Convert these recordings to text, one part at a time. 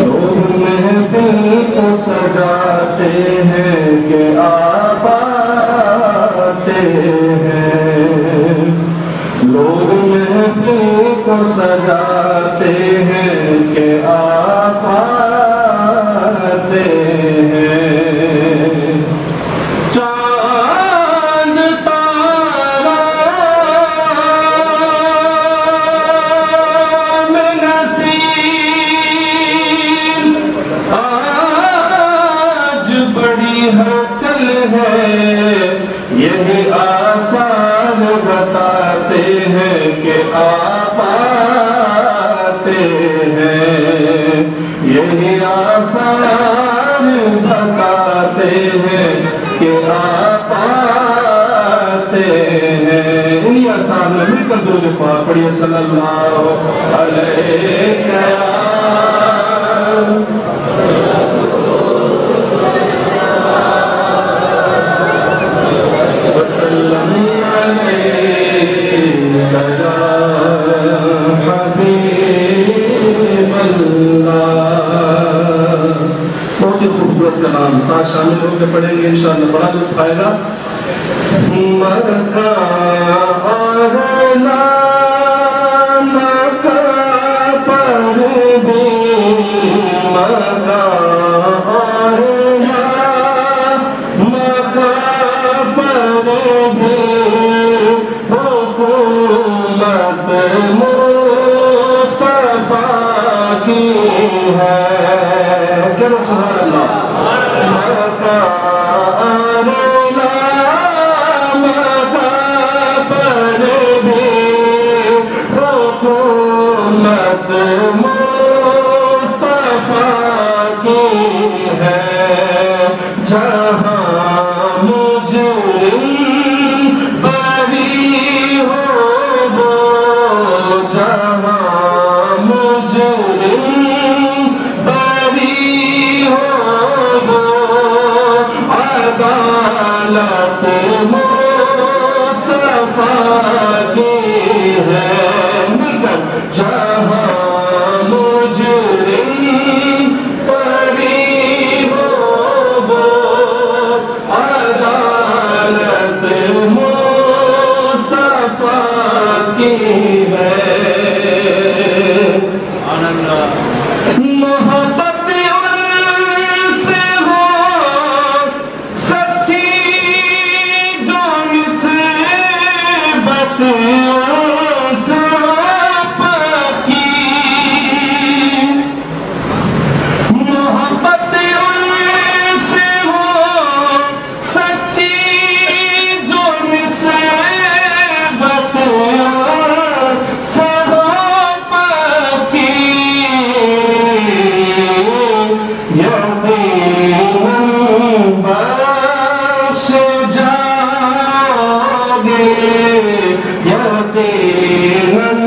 لوگ محفل کو سجاتے ہیں کہ آپ آتے ہیں، لوگ محفل کو سجاتے ہیں کہ آپ آتے ہیں، چاند تارا میں نصیب آج بڑی ہلچل ہے، یہی آثار بتاتے ہیں کہ آپ آتے ہیں، یہی آثار بتاتے ہیں کہ آپ آتے ہیں۔ انہی آثار میں مل کر درود پاک پڑھیے صلی اللہ علیہ وسلم بہت ہی خوبصورت کلام ساتھ شامل ہو کے پڑھیں گے انشاءاللہ، بڑا لطف آئے گا۔ مکہ اور مکہ پر بھی، مکہ اور مکہ پر بھی حکومت مصطفیٰ کی ہے، کہ سبحان اللہ۔ مکہ اور مکہ پر بھی حکومت مصطفیٰ کی ہے، جہاں مجرم بری ہو وہ، جہاں مجرم بری ہو وہ، عدالت مصطفیٰ کی ہے، مل کر جہاں مجرم بری ہو وہ، عدالت مصطفیٰ کی ہے۔ محبت ان سے ہو سچی جو نسبت ان سے پکی، محبت ان سے ہو سچی جو نسبت ان سے پکی، یقیناً بخش جاؤ گے، یقیناً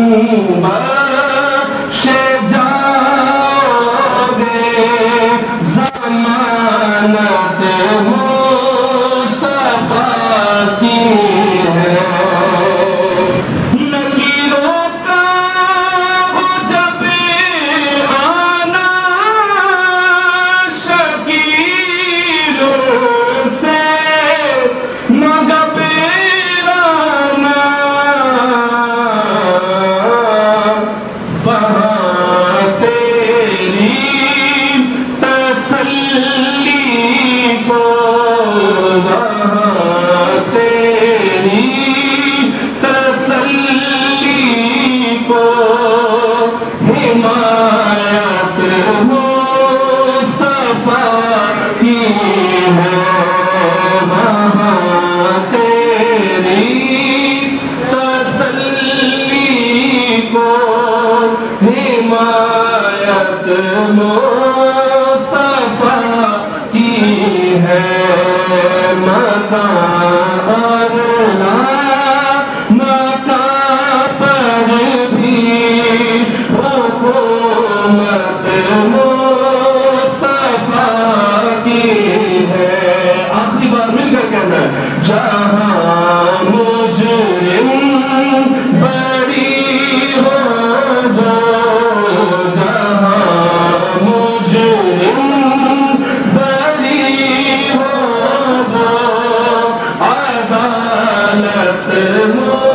بخش جاؤ گے، ضمانت مصطفیٰ کی ہے۔ نکیروں کا ہو جب آنا، شکیلوں سے نہ گھبرانا، وہاں تیری تسلی کو، وہاں تیری تسلی کو، حمایت مصطفیٰ کی ہے، وہاں تیری تسلی کو، حمایت مصطفیٰ کی ہے، مکہ اور مکہ پر بھی حکومت مصطفیٰ کی ہے۔ آخری بار مل کر کہنا ہے، جہاں مجرم بری ہو وہ، جہاں مجرم ختم